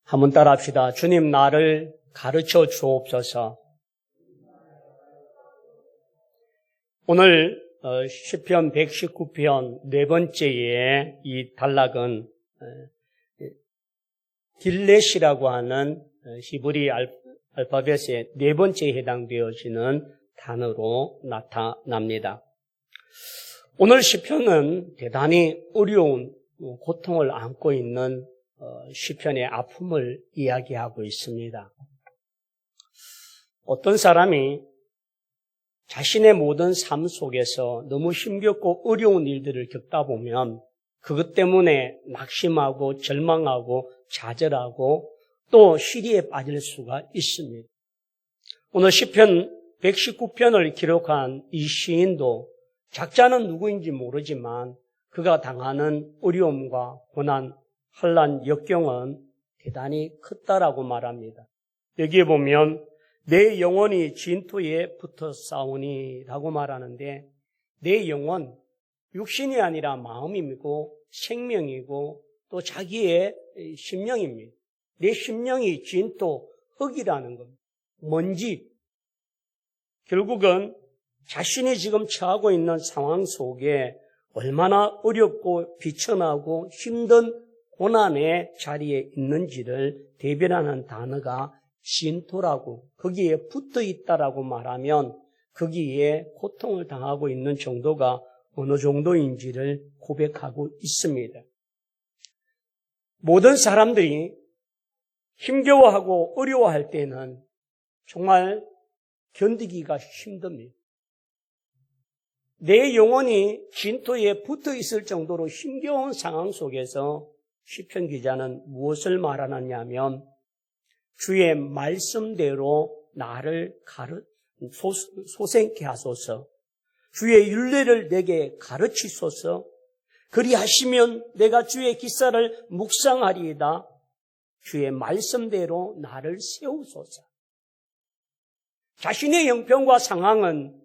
한번 따라합시다. 주님 나를 가르쳐 주옵소서. 오늘 시편 119편 네 번째의 이 단락은 딜렛이라고 하는 히브리 알파벳의 네 번째에 해당되어지는 단어로 나타납니다. 오늘 시편은 대단히 어려운 고통을 안고 있는 시편의 아픔을 이야기하고 있습니다. 어떤 사람이 자신의 모든 삶 속에서 너무 힘겹고 어려운 일들을 겪다 보면 그것 때문에 낙심하고 절망하고 좌절하고 또 시리에 빠질 수가 있습니다. 오늘 시편 119편을 기록한 이 시인도 작자는 누구인지 모르지만 그가 당하는 어려움과 고난, 환난, 역경은 대단히 컸다라고 말합니다. 여기에 보면 내 영혼이 진토에 붙어 싸우니라고 말하는데 내 영혼, 육신이 아니라 마음이고 생명이고 또 자기의 심령입니다. 내 심령이 진토, 흙이라는 겁니다. 먼지. 결국은 자신이 지금 처하고 있는 상황 속에 얼마나 어렵고 비천하고 힘든 고난의 자리에 있는지를 대변하는 단어가 진토라고 거기에 붙어 있다라고 말하면 거기에 고통을 당하고 있는 정도가 어느 정도인지를 고백하고 있습니다. 모든 사람들이 힘겨워하고 어려워할 때는 정말 견디기가 힘듭니다. 내 영혼이 진토에 붙어 있을 정도로 힘겨운 상황 속에서 시편 기자는 무엇을 말하느냐면 주의 말씀대로 나를 소생케 하소서. 주의 율례를 내게 가르치소서. 그리하시면 내가 주의 기사를 묵상하리이다. 주의 말씀대로 나를 세우소서. 자신의 형편과 상황은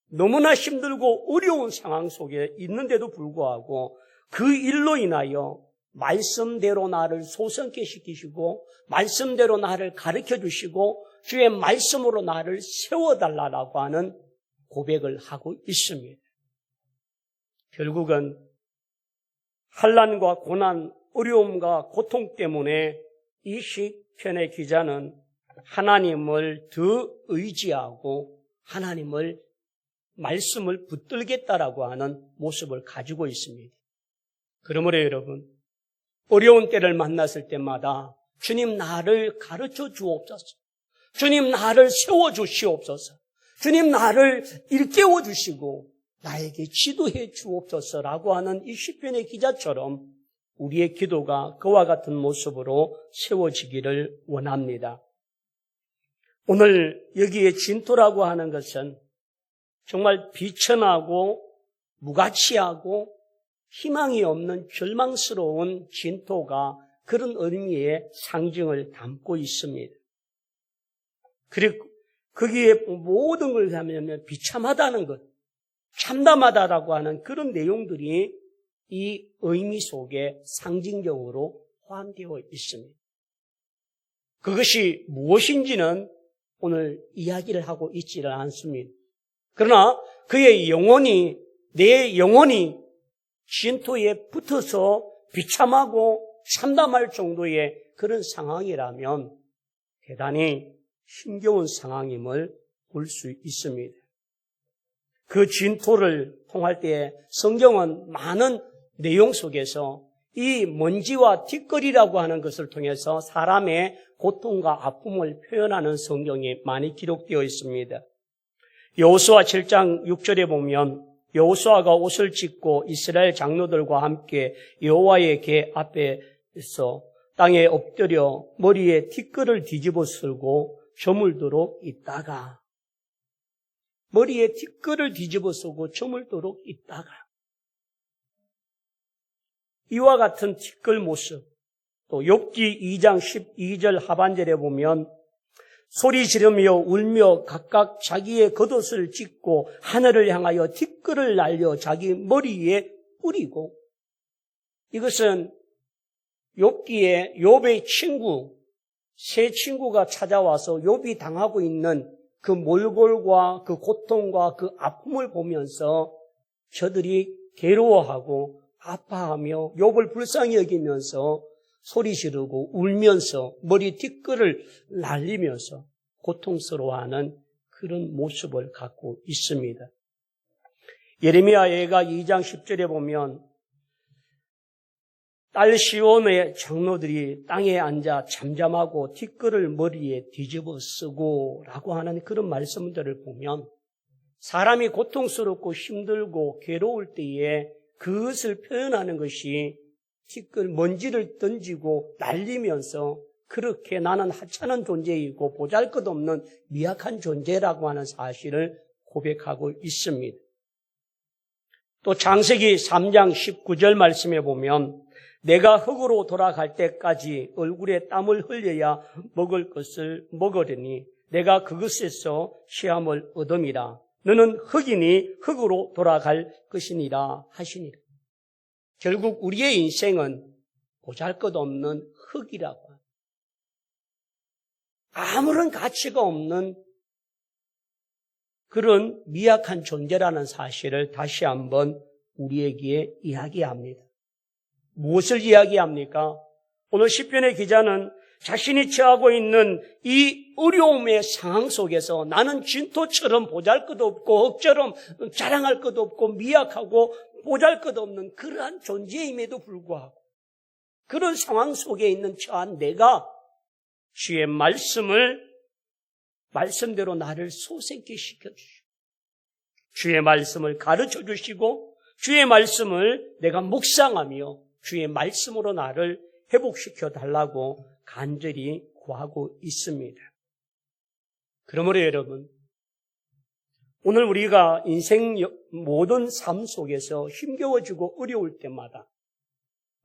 너무나 힘들고 어려운 상황 속에 있는데도 불구하고 그 일로 인하여 말씀대로 나를 소성케 시키시고 말씀대로 나를 가르쳐 주시고 주의 말씀으로 나를 세워달라고 하는 고백을 하고 있습니다. 결국은 환난과 고난, 어려움과 고통 때문에 이 시편의 기자는 하나님을 더 의지하고 하나님을 말씀을 붙들겠다라고 하는 모습을 가지고 있습니다. 그러므로 여러분, 어려운 때를 만났을 때마다 주님 나를 가르쳐 주옵소서. 주님 나를 세워 주시옵소서. 주님 나를 일깨워 주시고 나에게 지도해 주옵소서라고 하는 이 시편의 기자처럼 우리의 기도가 그와 같은 모습으로 세워지기를 원합니다. 오늘 여기에 진토라고 하는 것은 정말 비천하고 무가치하고 희망이 없는 절망스러운 진토가 그런 의미의 상징을 담고 있습니다. 그리고 거기에 모든 걸 하면 비참하다는 것, 참담하다라고 하는 그런 내용들이 이 의미 속에 상징적으로 포함되어 있습니다. 그것이 무엇인지는 오늘 이야기를 하고 있지는 않습니다. 그러나 그의 영혼이, 내 영혼이 진토에 붙어서 비참하고 참담할 정도의 그런 상황이라면 대단히 힘겨운 상황임을 볼 수 있습니다. 그 진토를 통할 때 성경은 많은 내용 속에서 이 먼지와 티끌이라고 하는 것을 통해서 사람의 고통과 아픔을 표현하는 성경이 많이 기록되어 있습니다. 여호수아 7장 6절에 보면 여호수아가 옷을 찢고 이스라엘 장로들과 함께 여호와의 궤 앞에서 땅에 엎드려 머리에 티끌을 뒤집어 쓰고 저물도록 있다가 머리에 티끌을 뒤집어 쓰고 저물도록 있다가 이와 같은 티끌 모습 또 욥기 2장 12절 하반절에 보면 소리 지르며 울며 각각 자기의 겉옷을 찢고 하늘을 향하여 티끌을 날려 자기 머리에 뿌리고 이것은 욥기의 욥의 친구 세 친구가 찾아와서 욥이 당하고 있는 그 몰골과 그 고통과 그 아픔을 보면서 저들이 괴로워하고 아파하며 욥을 불쌍히 여기면서 소리 지르고 울면서 머리 뒷글을 날리면서 고통스러워하는 그런 모습을 갖고 있습니다. 예레미야 예가 2장 10절에 보면 딸 시온의 장로들이 땅에 앉아 잠잠하고 뒷글을 머리에 뒤집어 쓰고 라고 하는 그런 말씀들을 보면 사람이 고통스럽고 힘들고 괴로울 때에 그것을 표현하는 것이 뒷글 먼지를 던지고 날리면서 그렇게 나는 하찮은 존재이고 보잘것없는 미약한 존재라고 하는 사실을 고백하고 있습니다. 또 창세기 3장 19절 말씀에 보면 내가 흙으로 돌아갈 때까지 얼굴에 땀을 흘려야 먹을 것을 먹으려니 내가 그것에서 시함을 얻음이라. 너는 흙이니 흙으로 돌아갈 것이니라 하시니라. 결국 우리의 인생은 보잘것없는 흙이라고 합니다. 아무런 가치가 없는 그런 미약한 존재라는 사실을 다시 한번 우리에게 이야기합니다. 무엇을 이야기합니까? 오늘 시편의 기자는 자신이 처하고 있는 이 어려움의 상황 속에서 나는 진토처럼 보잘것없고 흙처럼 자랑할 것도 없고 미약하고 보잘것없는 그러한 존재임에도 불구하고 그런 상황 속에 있는 처한 내가 주의 말씀대로 나를 소생케 시켜주시고 주의 말씀을 가르쳐 주시고 주의 말씀을 내가 묵상하며 주의 말씀으로 나를 회복시켜 달라고 간절히 구하고 있습니다. 그러므로 여러분, 오늘 우리가 인생 모든 삶 속에서 힘겨워지고 어려울 때마다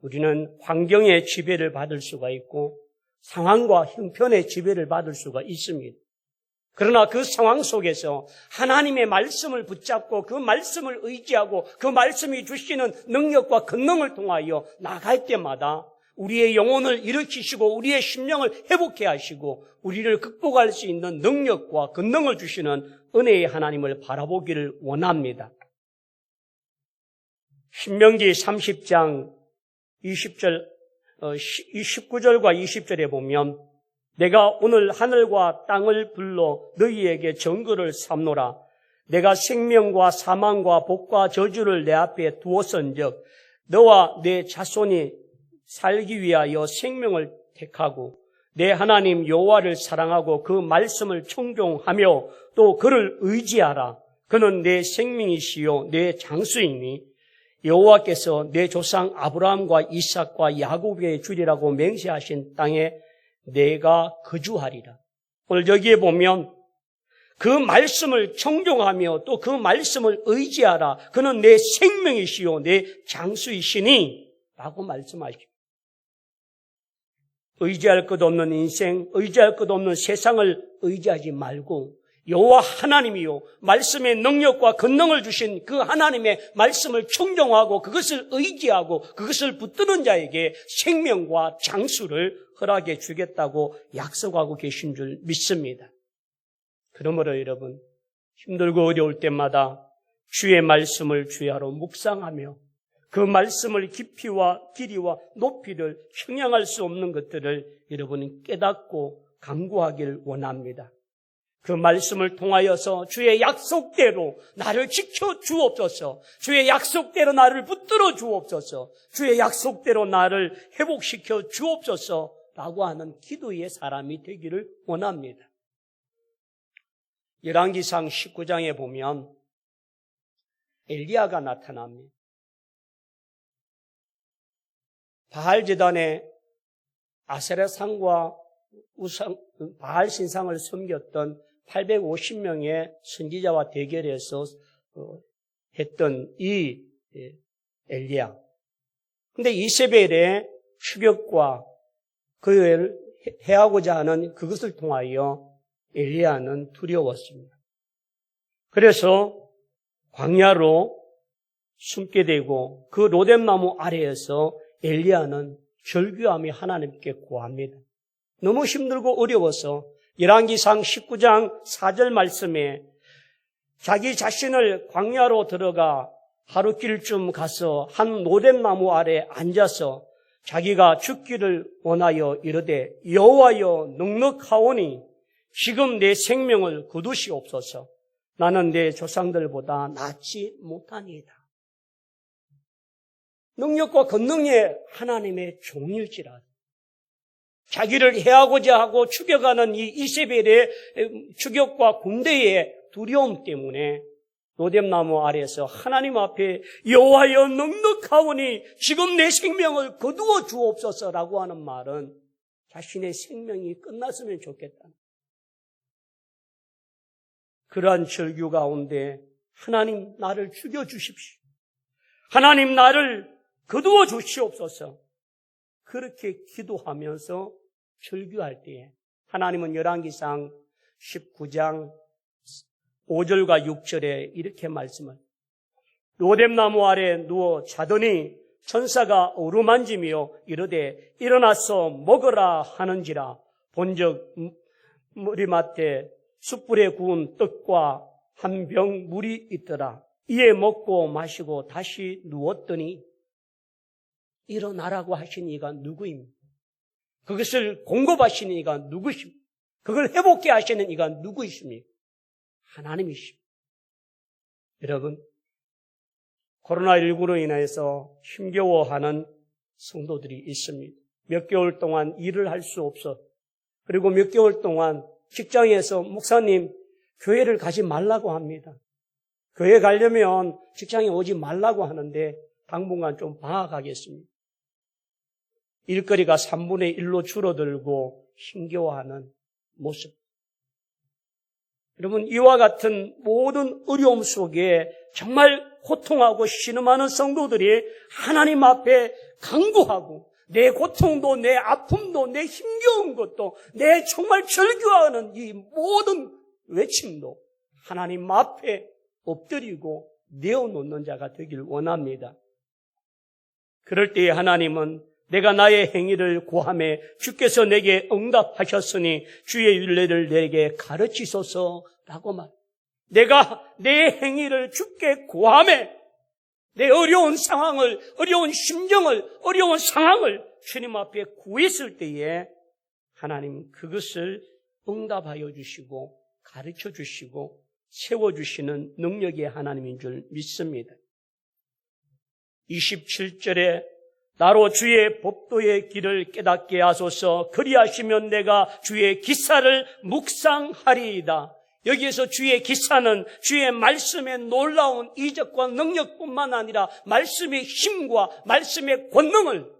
우리는 환경의 지배를 받을 수가 있고 상황과 형편의 지배를 받을 수가 있습니다. 그러나 그 상황 속에서 하나님의 말씀을 붙잡고 그 말씀을 의지하고 그 말씀이 주시는 능력과 권능을 통하여 나갈 때마다 우리의 영혼을 일으키시고 우리의 심령을 회복해 하시고 우리를 극복할 수 있는 능력과 권능을 주시는 은혜의 하나님을 바라보기를 원합니다. 신명기 30장 19절과 20절에 보면 내가 오늘 하늘과 땅을 불러 너희에게 정거를 삼노라. 내가 생명과 사망과 복과 저주를 내 앞에 두었은즉 너와 내 자손이 살기 위하여 생명을 택하고 내 하나님 여호와를 사랑하고 그 말씀을 청종하며 또 그를 의지하라. 그는 내 생명이시요 내 장수이니 여호와께서 내 조상 아브라함과 이삭과 야곱에게 주리라고 맹세하신 땅에 내가 거주하리라. 오늘 여기에 보면 그 말씀을 청종하며 또 그 말씀을 의지하라. 그는 내 생명이시요 내 장수이시니 라고 말씀하시죠. 의지할 것 없는 인생, 의지할 것 없는 세상을 의지하지 말고 여호와 하나님이요 말씀의 능력과 권능을 주신 그 하나님의 말씀을 청종하고 그것을 의지하고 그것을 붙드는 자에게 생명과 장수를 허락해 주겠다고 약속하고 계신 줄 믿습니다. 그러므로 여러분 힘들고 어려울 때마다 주의 말씀을 주야로 묵상하며 그 말씀을 깊이와 길이와 높이를 형량할 수 없는 것들을 여러분이 깨닫고 간구하기를 원합니다. 그 말씀을 통하여서 주의 약속대로 나를 지켜 주옵소서. 주의 약속대로 나를 붙들어 주옵소서. 주의 약속대로 나를 회복시켜 주옵소서 라고 하는 기도의 사람이 되기를 원합니다. 열왕기상 19장에 보면 엘리야가 나타납니다. 바알제단에 아세라상과 바알 신상을 섬겼던 850명의 선지자와 대결해서 했던 이 엘리야. 근데 이세벨의 추격과 그를 해하고자 하는 그것을 통하여 엘리야는 두려웠습니다. 그래서 광야로 숨게 되고 그 로뎀나무 아래에서 엘리야는 절규하며 하나님께 구합니다. 너무 힘들고 어려워서 열왕기상 19장 4절 말씀에 자기 자신을 광야로 들어가 하루길쯤 가서 한 노뎀나무 아래 앉아서 자기가 죽기를 원하여 이르되 여호와여 넉넉하오니 지금 내 생명을 거두시옵소서. 나는 내 조상들보다 낫지 못하니이다. 능력과 권능의 하나님의 종일지라도 자기를 해하고자 하고 죽여가는 이 이세벨의 추격과 군대의 두려움 때문에 노뎀나무 아래에서 하나님 앞에 여호와여 넉넉하오니 지금 내 생명을 거두어 주옵소서라고 하는 말은 자신의 생명이 끝났으면 좋겠다. 그러한 절규 가운데 하나님 나를 죽여주십시오. 하나님 나를 거두어 주시옵소서. 그렇게 기도하면서 절규할 때에 하나님은 열왕기상 19장 5절과 6절에 이렇게 말씀을 노뎀나무 아래 누워 자더니 천사가 어루만지며 이르되 일어나서 먹으라 하는지라 본즉 머리맡에 숯불에 구운 떡과 한 병 물이 있더라. 이에 먹고 마시고 다시 누웠더니 일어나라고 하신 이가 누구입니까? 그것을 공급하시는 이가 누구십니까? 그걸 회복케 하시는 이가 누구이십니까? 하나님이십니다. 여러분, 코로나19로 인해서 힘겨워하는 성도들이 있습니다. 몇 개월 동안 일을 할 수 없어. 그리고 몇 개월 동안 직장에서 목사님 교회를 가지 말라고 합니다. 교회 가려면 직장에 오지 말라고 하는데 당분간 좀 방학하겠습니다. 일거리가 3분의 1로 줄어들고 힘겨워하는 모습. 여러분, 이와 같은 모든 어려움 속에 정말 고통하고 신음하는 성도들이 하나님 앞에 간구하고 내 고통도 내 아픔도 내 힘겨운 것도 내 정말 절규하는 이 모든 외침도 하나님 앞에 엎드리고 내어놓는 자가 되길 원합니다. 그럴 때에 하나님은 내가 나의 행위를 고하매 주께서 내게 응답하셨으니 주의 율례를 내게 가르치소서라고 말. 내가 내 행위를 주께 고하매 내 어려운 상황을, 어려운 심정을, 어려운 상황을 주님 앞에 구했을 때에 하나님 그것을 응답하여 주시고 가르쳐 주시고 세워주시는 능력의 하나님인 줄 믿습니다. 27절에 나로 주의 법도의 길을 깨닫게 하소서. 그리하시면 내가 주의 기사를 묵상하리이다. 여기에서 주의 기사는 주의 말씀의 놀라운 이적과 능력뿐만 아니라 말씀의 힘과 말씀의 권능을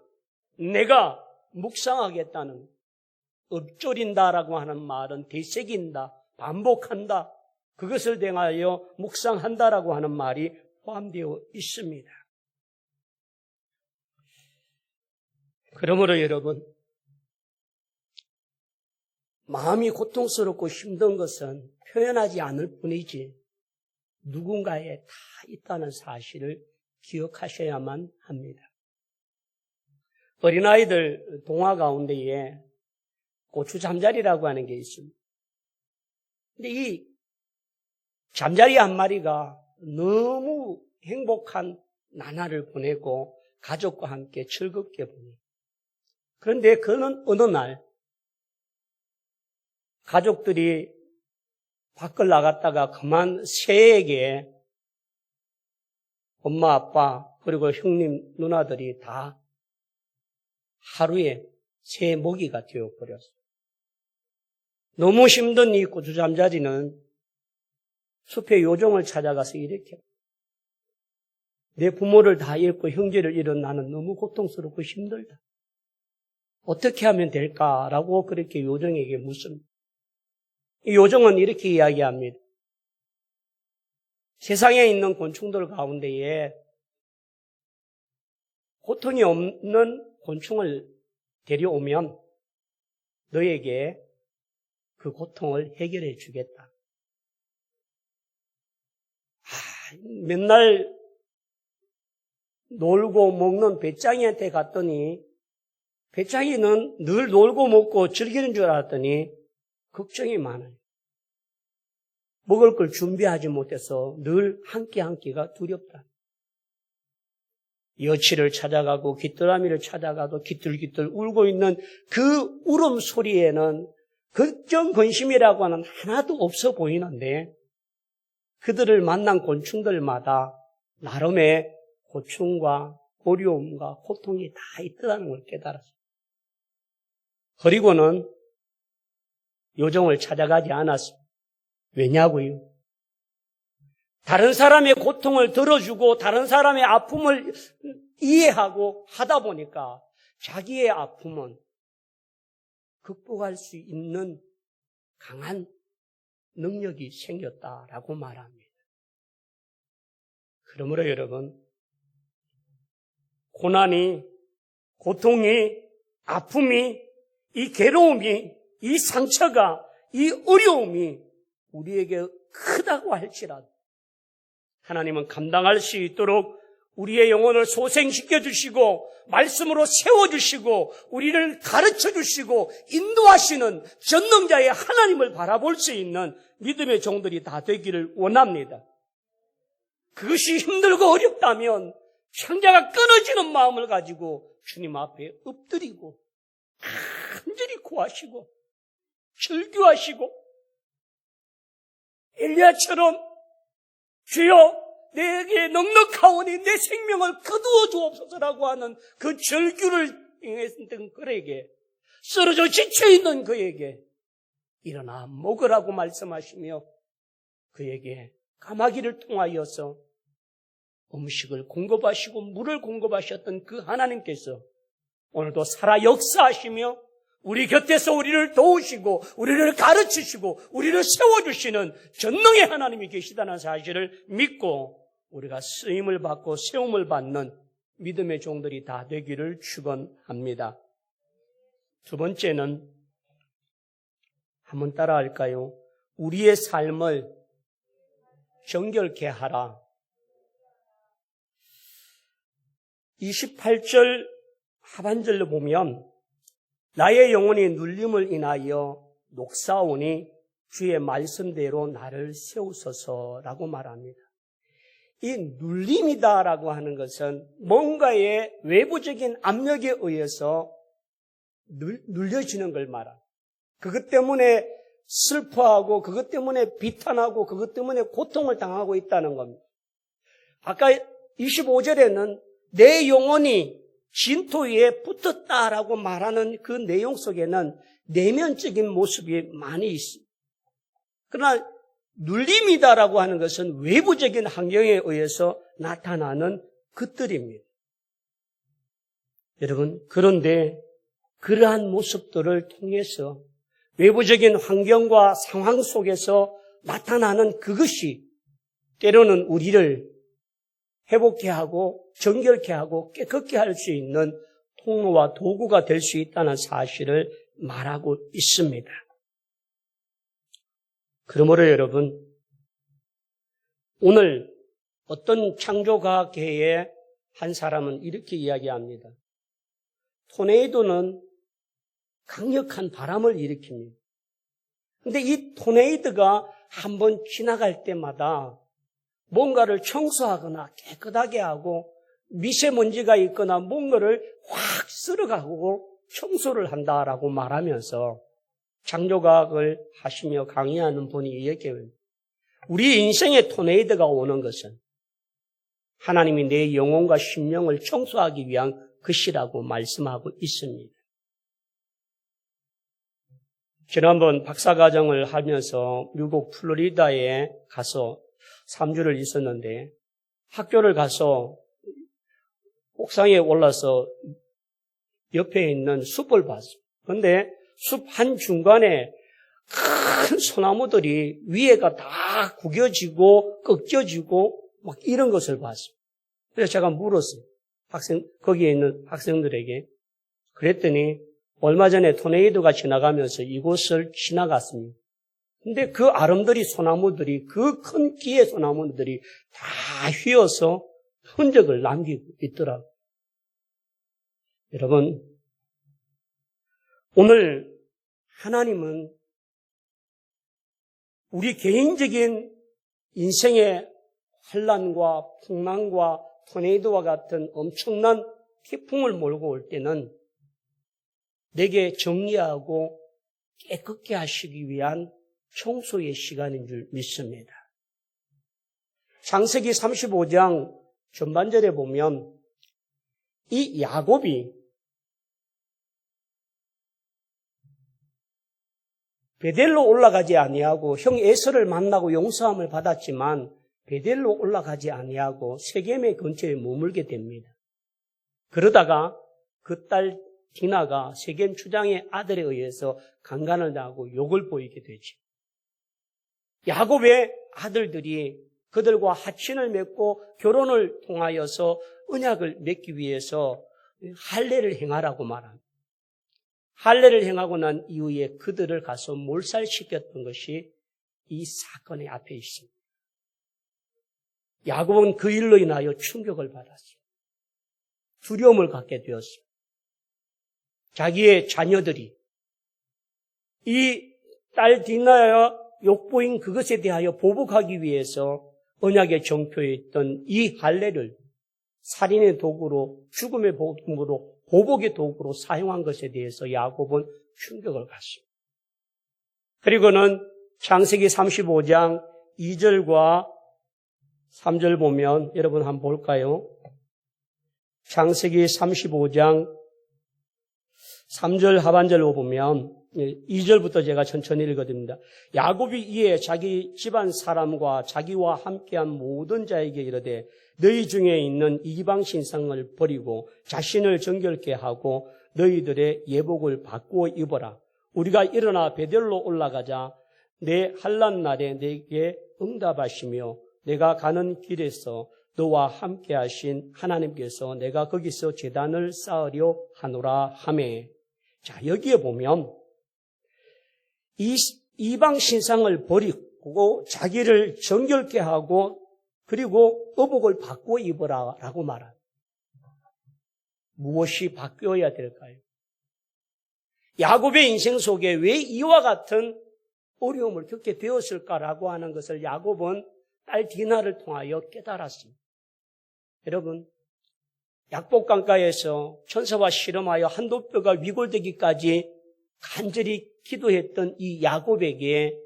내가 묵상하겠다는, 읊조린다라고 하는 말은 되새긴다, 반복한다, 그것을 대하여 묵상한다라고 하는 말이 포함되어 있습니다. 그러므로 여러분, 마음이 고통스럽고 힘든 것은 표현하지 않을 뿐이지 누군가에 다 있다는 사실을 기억하셔야만 합니다. 어린아이들 동화 가운데에 고추 잠자리라고 하는 게 있습니다. 근데 이 잠자리 한 마리가 너무 행복한 나날을 보내고 가족과 함께 즐겁게 보내요. 그런데 그는 어느 날 가족들이 밖을 나갔다가 그만 새에게 엄마, 아빠, 그리고 형님, 누나들이 다 하루에 새 먹이가 되어버렸어요. 너무 힘든 이 고추 잠자리는 숲의 요정을 찾아가서 이렇게 내 부모를 다 잃고 형제를 잃은 나는 너무 고통스럽고 힘들다. 어떻게 하면 될까라고 그렇게 요정에게 묻습니다. 이 요정은 이렇게 이야기합니다. 세상에 있는 곤충들 가운데에 고통이 없는 곤충을 데려오면 너에게 그 고통을 해결해 주겠다. 맨날 놀고 먹는 배짱이한테 갔더니 배짱이는 늘 놀고 먹고 즐기는 줄 알았더니 걱정이 많아요. 먹을 걸 준비하지 못해서 늘 한 끼 한 끼가 두렵다. 여치를 찾아가고 귀뚜라미를 찾아가도 기틀기틀 울고 있는 그 울음소리에는 걱정, 근심이라고 하는 하나도 없어 보이는데 그들을 만난 곤충들마다 나름의 고충과 어려움과 고통이 다 있다는 걸 깨달았어요. 그리고는 요정을 찾아가지 않았습니다. 왜냐고요? 다른 사람의 고통을 들어주고 다른 사람의 아픔을 이해하고 하다 보니까 자기의 아픔은 극복할 수 있는 강한 능력이 생겼다라고 말합니다. 그러므로 여러분, 고난이, 고통이, 아픔이, 이 괴로움이, 이 상처가, 이 어려움이 우리에게 크다고 할지라도 하나님은 감당할 수 있도록 우리의 영혼을 소생시켜 주시고 말씀으로 세워주시고 우리를 가르쳐 주시고 인도하시는 전능자의 하나님을 바라볼 수 있는 믿음의 종들이 다 되기를 원합니다. 그것이 힘들고 어렵다면 창자가 끊어지는 마음을 가지고 주님 앞에 엎드리고 간절히 구하시고 절규하시고 엘리야처럼 주여 내게 넉넉하오니 내 생명을 거두어 주옵소서라고 하는 그 절규를 행했던 그에게 쓰러져 지쳐있는 그에게 일어나 먹으라고 말씀하시며 그에게 까마귀를 통하여서 음식을 공급하시고 물을 공급하셨던 그 하나님께서 오늘도 살아 역사하시며 우리 곁에서 우리를 도우시고 우리를 가르치시고 우리를 세워주시는 전능의 하나님이 계시다는 사실을 믿고 우리가 쓰임을 받고 세움을 받는 믿음의 종들이 다 되기를 축원합니다. 두 번째는 한번 따라 할까요? 우리의 삶을 정결케 하라. 28절 하반절로 보면 나의 영혼이 눌림을 인하여 녹사오니 주의 말씀대로 나를 세우소서라고 말합니다. 이 눌림이다라고 하는 것은 뭔가의 외부적인 압력에 의해서 눌려지는 걸 말합니다. 그것 때문에 슬퍼하고 그것 때문에 비탄하고 그것 때문에 고통을 당하고 있다는 겁니다. 아까 25절에는 내 영혼이 진토 위에 붙었다라고 말하는 그 내용 속에는 내면적인 모습이 많이 있습니다. 그러나 눌림이다라고 하는 것은 외부적인 환경에 의해서 나타나는 것들입니다. 여러분, 그런데 그러한 모습들을 통해서 외부적인 환경과 상황 속에서 나타나는 그것이 때로는 우리를 회복케 하고 정결케 하고 깨끗게 할 수 있는 통로와 도구가 될 수 있다는 사실을 말하고 있습니다. 그러므로 여러분, 오늘 어떤 창조과학계의 한 사람은 이렇게 이야기합니다. 토네이도는 강력한 바람을 일으킵니다. 그런데 이 토네이도가 한번 지나갈 때마다 뭔가를 청소하거나 깨끗하게 하고 미세먼지가 있거나 뭔가를 확 쓸어가고 청소를 한다라고 말하면서 창조과학을 하시며 강의하는 분이 이야기해요. 우리 인생의 토네이도가 오는 것은 하나님이 내 영혼과 심령을 청소하기 위한 것이라고 말씀하고 있습니다. 지난번 박사과정을 하면서 미국 플로리다에 가서 3주를 있었는데 학교를 가서 옥상에 올라서 옆에 있는 숲을 봤습니다. 그런데 숲 한중간에 큰 소나무들이 위에가 다 구겨지고 꺾여지고 막 이런 것을 봤습니다. 그래서 제가 물었어요. 거기에 있는 학생들에게. 그랬더니 얼마 전에 토네이도가 지나가면서 이곳을 지나갔습니다. 근데 그 아름드리 소나무들이, 그 큰 끼의 소나무들이 다 휘어서 흔적을 남기고 있더라고요. 여러분, 오늘 하나님은 우리 개인적인 인생의 환난과 풍랑과 토네이도와 같은 엄청난 태풍을 몰고 올 때는 내게 정리하고 깨끗게 하시기 위한 청소의 시간인 줄 믿습니다. 창세기 35장 전반절에 보면 이 야곱이 베델로 올라가지 아니하고 형 에서를 만나고 용서함을 받았지만 베델로 올라가지 아니하고 세겜의 근처에 머물게 됩니다. 그러다가 그 딸 디나가 세겜 추장의 아들에 의해서 강간을 당하고 욕을 보이게 되죠. 야곱의 아들들이 그들과 하친을 맺고 결혼을 통하여서 언약을 맺기 위해서 할례를 행하라고 말합니다. 할례를 행하고 난 이후에 그들을 가서 몰살시켰던 것이 이 사건의 앞에 있습니다. 야곱은 그 일로 인하여 충격을 받았습니다. 두려움을 갖게 되었습니다. 자기의 자녀들이 이 딸 디나의 욕보인 그것에 대하여 보복하기 위해서 언약의 정표에 있던 이 할례를 살인의 도구로, 죽음의 도구로, 보복의 도구로 사용한 것에 대해서 야곱은 충격을 갖습니다. 그리고는 창세기 35장 2절과 3절 보면 여러분 한번 볼까요? 창세기 35장 3절 하반절로 보면 2절부터 제가 천천히 읽어드립니다. 야곱이 이에 자기 집안 사람과 자기와 함께한 모든 자에게 이르되 너희 중에 있는 이방 신상을 버리고 자신을 정결케 하고 너희들의 예복을 바꾸어 입어라. 우리가 일어나 베델로 올라가자. 내 환난 날에 내게 응답하시며 내가 가는 길에서 너와 함께 하신 하나님께서 내가 거기서 제단을 쌓으려 하노라 하매. 자, 여기에 보면 이 이방 신상을 버리고 자기를 정결케 하고 그리고 의복을 바꾸어 입으라라고 말합니다. 무엇이 바뀌어야 될까요? 야곱의 인생 속에 왜 이와 같은 어려움을 겪게 되었을까라고 하는 것을 야곱은 딸 디나를 통하여 깨달았습니다. 여러분, 약복강가에서 천사와 씨름하여 한도 뼈가 위골되기까지 간절히 기도했던 이 야곱에게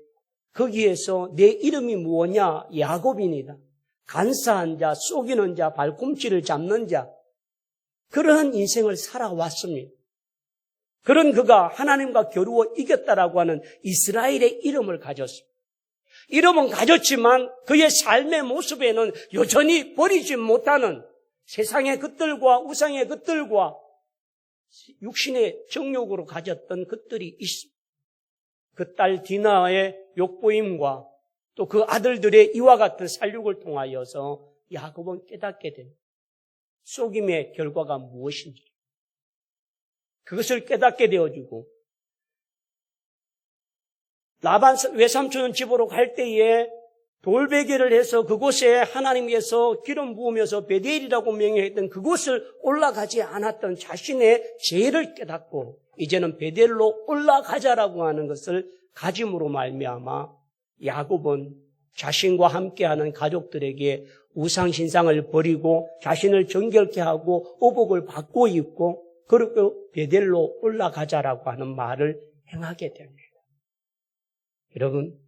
거기에서 내 이름이 무엇냐? 야곱입니다. 간사한 자, 속이는 자, 발꿈치를 잡는 자, 그러한 인생을 살아왔습니다. 그런 그가 하나님과 겨루어 이겼다라고 하는 이스라엘의 이름을 가졌습니다. 이름은 가졌지만 그의 삶의 모습에는 여전히 버리지 못하는 세상의 것들과 우상의 것들과 육신의 정욕으로 가졌던 것들이 있습니다. 그 딸 디나의 욕보임과 또 그 아들들의 이와 같은 살육을 통하여서 야곱은 깨닫게 됩니다. 속임의 결과가 무엇인지 그것을 깨닫게 되어지고 라반 외삼촌 집으로 갈 때에 돌베개를 해서 그곳에 하나님께서 기름 부으면서 베델이라고 명령했던 그곳을 올라가지 않았던 자신의 죄를 깨닫고 이제는 베델로 올라가자라고 하는 것을 가짐으로 말미암아 야곱은 자신과 함께하는 가족들에게 우상신상을 버리고 자신을 정결케 하고 의복을 바꾸어 입고 그리고 베델로 올라가자라고 하는 말을 행하게 됩니다. 여러분,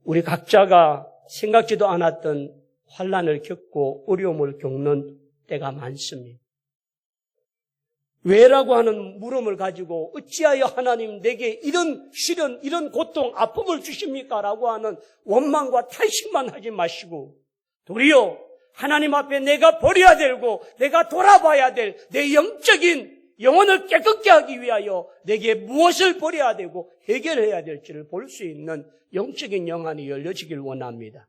우리 각자가 생각지도 않았던 환난을 겪고 어려움을 겪는 때가 많습니다. 왜라고 하는 물음을 가지고 어찌하여 하나님 내게 이런 시련, 이런 고통, 아픔을 주십니까? 라고 하는 원망과 탄식만 하지 마시고 도리어 하나님 앞에 내가 버려야 되고 내가 돌아봐야 될 내 영적인 영혼을 깨끗게 하기 위하여 내게 무엇을 버려야 되고 해결해야 될지를 볼 수 있는 영적인 영안이 열려지길 원합니다.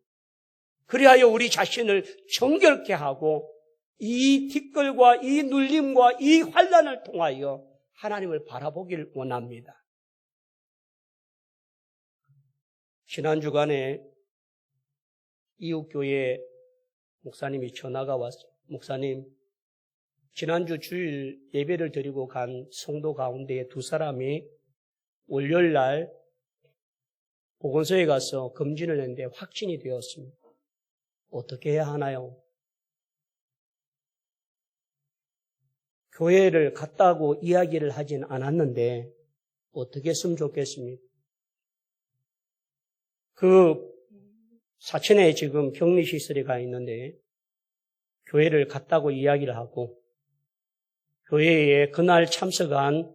그리하여 우리 자신을 정결케 하고 이 티끌과 이 눌림과 이 환난을 통하여 하나님을 바라보길 원합니다. 지난 주간에 이웃교회 목사님이 전화가 왔어요. 목사님, 지난주 주일 예배를 드리고 간 성도 가운데 두 사람이 월요일 날 보건소에 가서 검진을 했는데 확진이 되었습니다. 어떻게 해야 하나요? 교회를 갔다고 이야기를 하진 않았는데 어떻게 했으면 좋겠습니까? 그 사천에 지금 격리시설에 가 있는데 교회를 갔다고 이야기를 하고 교회에 그날 참석한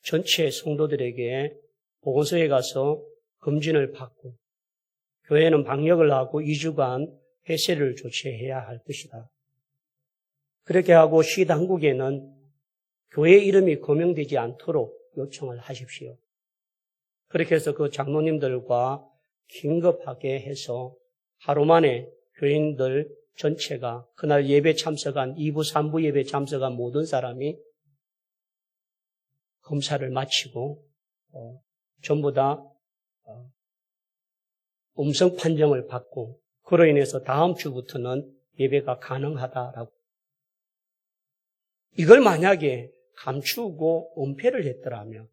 전체 성도들에게 보건소에 가서 검진을 받고 교회는 방역을 하고 2주간 폐쇄를 조치해야 할 것이다. 그렇게 하고 시 당국에는 교회 이름이 거명되지 않도록 요청을 하십시오. 그렇게 해서 그 장로님들과 긴급하게 해서 하루 만에 교인들 전체가 그날 예배 참석한 2부, 3부 예배 참석한 모든 사람이 검사를 마치고 전부 다 음성 판정을 받고 그로 인해서 다음 주부터는 예배가 가능하다라고. 이걸 만약에 감추고 은폐를 했더라면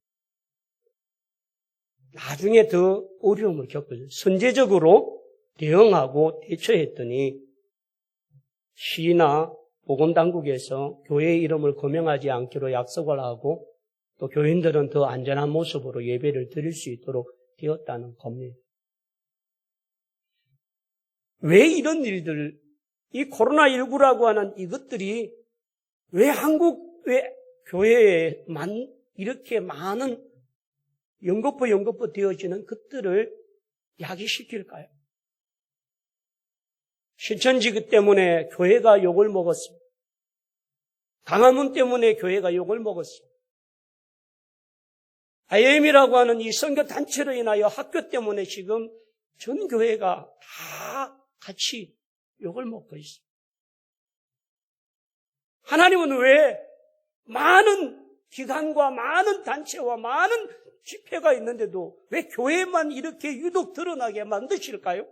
나중에 더 어려움을 겪을 선제적으로 대응하고 대처했더니 시나 보건당국에서 교회의 이름을 거명하지 않기로 약속을 하고 또 교인들은 더 안전한 모습으로 예배를 드릴 수 있도록 되었다는 겁니다. 왜 이런 일들, 이 코로나19라고 하는 이것들이 왜 왜 교회에만 이렇게 많은 연거푸 되어지는 것들을 야기시킬까요? 신천지 때문에 교회가 욕을 먹었습니다. 강화문 때문에 교회가 욕을 먹었습니다. IM이라고 하는 이 선교 단체로 인하여 학교 때문에 지금 전 교회가 다 같이 욕을 먹고 있습니다. 하나님은 왜 많은 기관과 많은 단체와 많은 집회가 있는데도 왜 교회만 이렇게 유독 드러나게 만드실까요?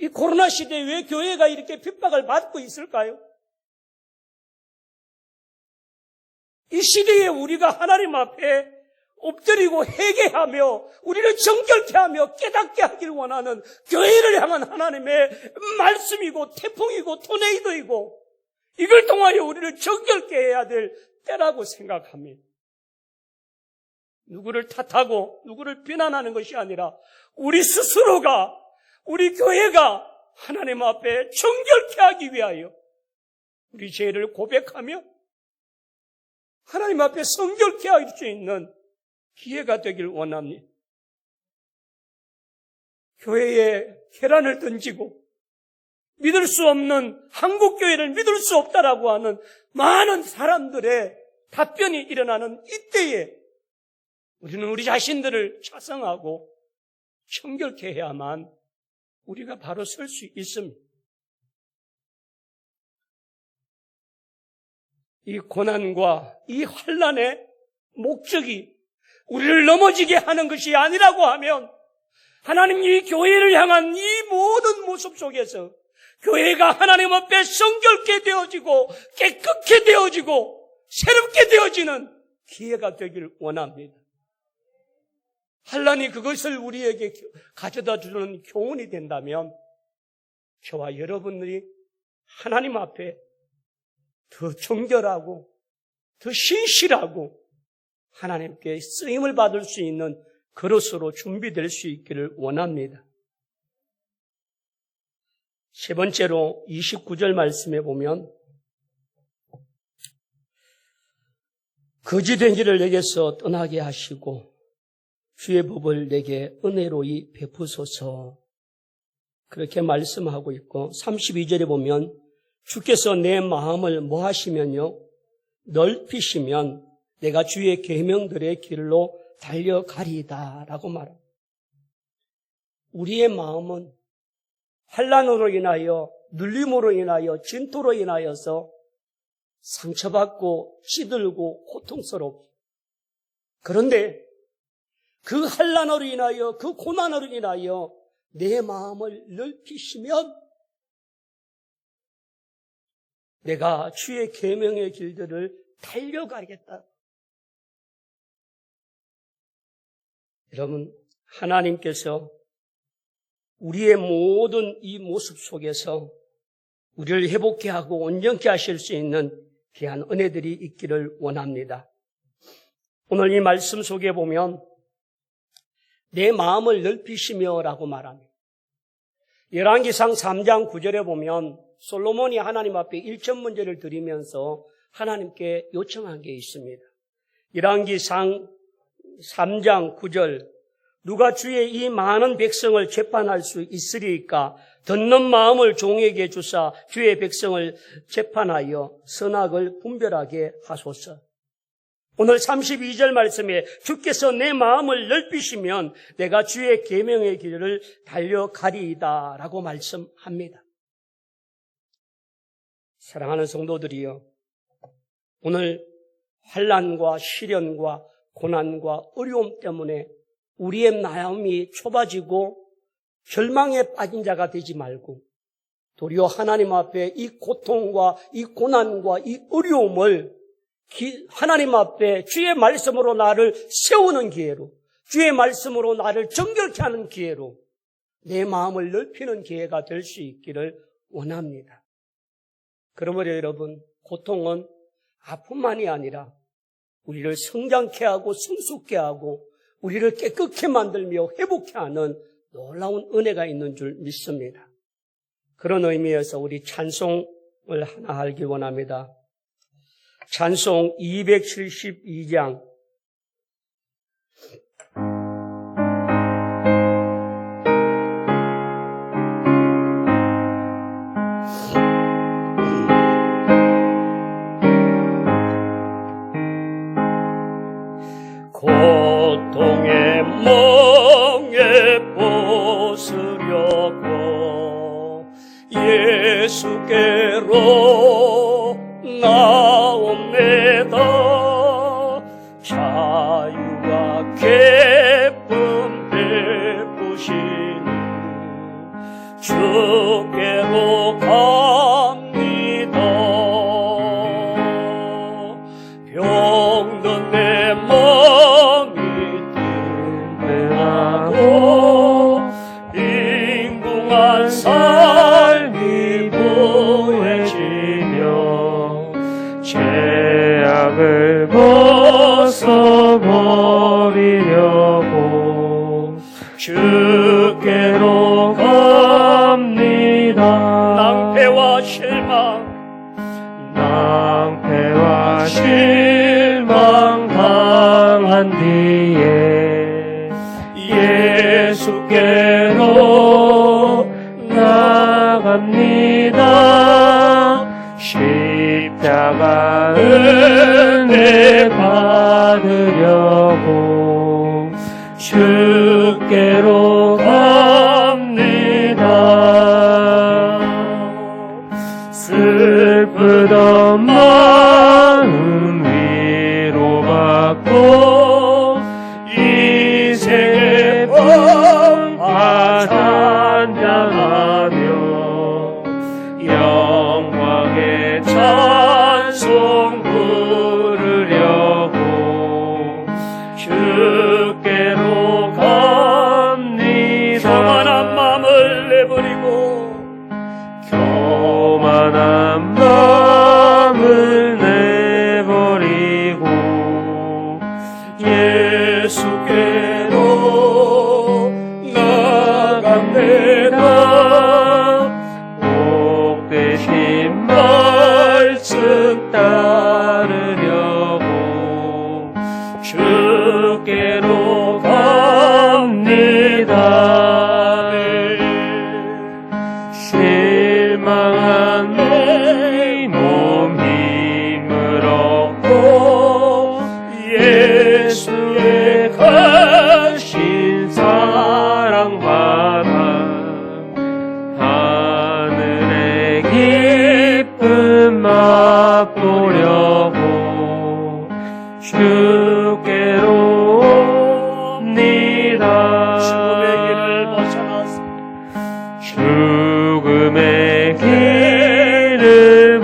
이 코로나 시대에 왜 교회가 이렇게 핍박을 받고 있을까요? 이 시대에 우리가 하나님 앞에 엎드리고 회개하며 우리를 정결케 하며 깨닫게 하길 원하는 교회를 향한 하나님의 말씀이고 태풍이고 토네이도이고 이걸 통하여 우리를 정결케 해야 될 때라고 생각합니다. 누구를 탓하고 누구를 비난하는 것이 아니라 우리 스스로가 우리 교회가 하나님 앞에 정결케 하기 위하여 우리 죄를 고백하며 하나님 앞에 성결케 할 수 있는 기회가 되길 원합니다. 교회에 계란을 던지고 믿을 수 없는 한국교회를 믿을 수 없다라고 하는 많은 사람들의 답변이 일어나는 이때에 우리는 우리 자신들을 자성하고 청결케 해야만 우리가 바로 설 수 있습니다. 이 고난과 이 환난의 목적이 우리를 넘어지게 하는 것이 아니라고 하면 하나님 이 교회를 향한 이 모든 모습 속에서 교회가 하나님 앞에 성결케 되어지고 깨끗게 되어지고 새롭게 되어지는 기회가 되길 원합니다. 환난이 그것을 우리에게 가져다 주는 교훈이 된다면 저와 여러분들이 하나님 앞에 더 정결하고 더 신실하고 하나님께 쓰임을 받을 수 있는 그릇으로 준비될 수 있기를 원합니다. 세 번째로 29절 말씀에 보면 거짓된 길을 내게서 떠나게 하시고 주의 법을 내게 은혜로이 베푸소서 그렇게 말씀하고 있고 32절에 보면 주께서 내 마음을 뭐 하시면요 넓히시면 내가 주의 계명들의 길로 달려가리이다 라고 말합니다. 우리의 마음은 환난으로 인하여 눌림으로 인하여 진토로 인하여서 상처받고 찌들고 고통스럽고 그런데 그 환난으로 인하여 그 고난으로 인하여 내 마음을 넓히시면 내가 주의 계명의 길들을 달려가겠다. 여러분, 하나님께서 우리의 모든 이 모습 속에서 우리를 회복케 하고 온전케 하실 수 있는 귀한 은혜들이 있기를 원합니다. 오늘 이 말씀 속에 보면 내 마음을 넓히시며 라고 말합니다. 열왕기상 3장 9절에 보면 솔로몬이 하나님 앞에 1천 문제를 드리면서 하나님께 요청한 게 있습니다. 열왕기상 3장 9절, 누가 주의 이 많은 백성을 재판할 수 있으리까? 듣는 마음을 종에게 주사 주의 백성을 재판하여 선악을 분별하게 하소서. 오늘 32절 말씀에 주께서 내 마음을 넓히시면 내가 주의 계명의 길을 달려가리이다 라고 말씀합니다. 사랑하는 성도들이여, 오늘 환난과 시련과 고난과 어려움 때문에 우리의 마음이 좁아지고 절망에 빠진 자가 되지 말고 도리어 하나님 앞에 이 고통과 이 고난과 이 어려움을 하나님 앞에 주의 말씀으로 나를 세우는 기회로, 주의 말씀으로 나를 정결케 하는 기회로 내 마음을 넓히는 기회가 될 수 있기를 원합니다. 그러므로 여러분, 고통은 아픔만이 아니라 우리를 성장케 하고 성숙케 하고 우리를 깨끗게 만들며 회복케 하는 놀라운 은혜가 있는 줄 믿습니다. 그런 의미에서 우리 찬송을 하나 하기 원합니다. 찬송 272장 고통의 멍에 벗으려고 예수께로 나옵니다. 자유와 기쁨 베푸시는 주께로 갑니다. 병든 내 마음이 든든하고 빈궁한 삶이 보여지며 죄악을 벗어버리려고 주께로 갑니다. 낭패와 실망 당한 뒤에 예수께로 나갑니다. 십자가 은혜 받으려고 주께로 갑니다. 슬프던 마음 위로받고 인생의 범파 찬양하며 영광의 찬송 부르려고 주께로 갑니다. 교만한 마음을 내버리고 교만한 마음을 내버리고 예수께로 나갑니다. 복되신 말씀 따르려고 주께로 갑니다. 실망한 내 몸 힘을 얻고 예수의 가신 사랑 받아 하늘의 기쁨 맛보려고 주께로 옵니다. 죽음의 길을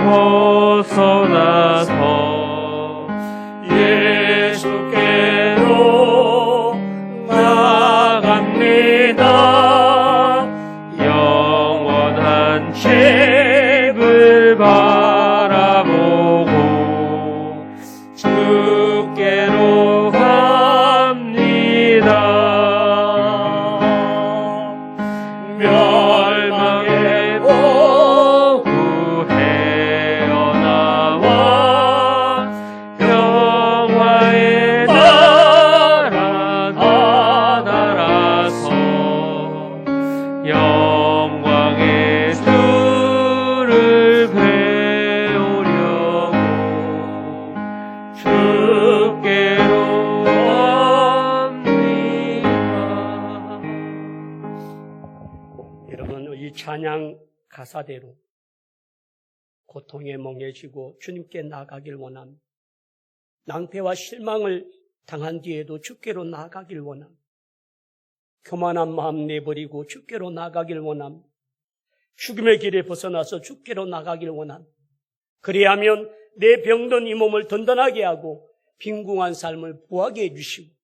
주께로 갑니다. 멸망에도 구해어 나와 평화의 나라 나라서 영광의 주를 배우려고 주께로 갑니다. 여러분, 이 찬양 가사대로 고통에 멍해지고 주님께 나아가길 원합니다. 낭패와 실망을 당한 뒤에도 주께로 나아가길 원합니다. 교만한 마음 내버리고 주께로 나아가길 원합니다. 죽음의 길에 벗어나서 주께로 나아가길 원합니다. 그리하면 내 병든 이 몸을 든든하게 하고 빈궁한 삶을 부하게 해주시고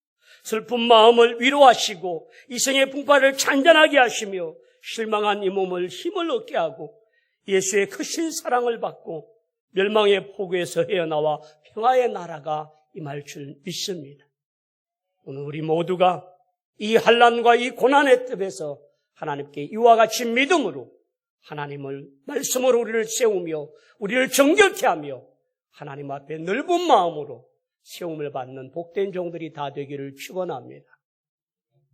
슬픈 마음을 위로하시고 이생의 풍파를 잔잔하게 하시며 실망한 이 몸을 힘을 얻게 하고 예수의 크신 사랑을 받고 멸망의 포구에서 헤어나와 평화의 나라가 임할 줄 믿습니다. 오늘 우리 모두가 이 환난과 이 고난의 뜰에서 하나님께 이와 같이 믿음으로 하나님을 말씀으로 우리를 세우며 우리를 정결케 하며 하나님 앞에 넓은 마음으로 세움을 받는 복된 종들이 다 되기를 축원합니다.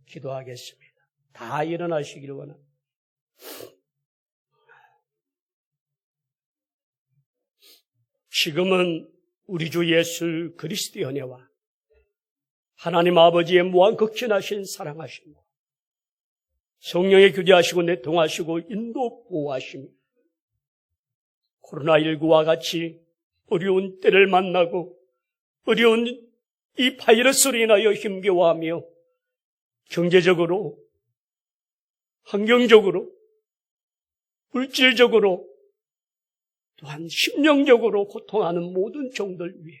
기도하겠습니다. 다 일어나시기를 원합니다. 지금은 우리 주 예수 그리스도의 은혜와 하나님 아버지의 무한 극진하신 사랑하심과 성령의 교제하시고 내통하시고 인도 보호하시며 코로나19와 같이 어려운 때를 만나고 어려운 이 바이러스로 인하여 힘겨워하며 경제적으로, 환경적으로, 물질적으로 또한 심령적으로 고통하는 모든 종들 위해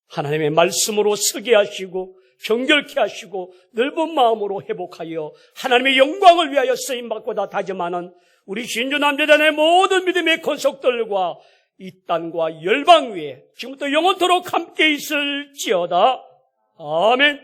하나님의 말씀으로 서게 하시고 정결케 하시고 넓은 마음으로 회복하여 하나님의 영광을 위하여 쓰임받고다 다짐하는 우리 진주남재단의 모든 믿음의 권속들과 이 땅과 열방 위에 지금부터 영원토록 함께 있을지어다. 아멘.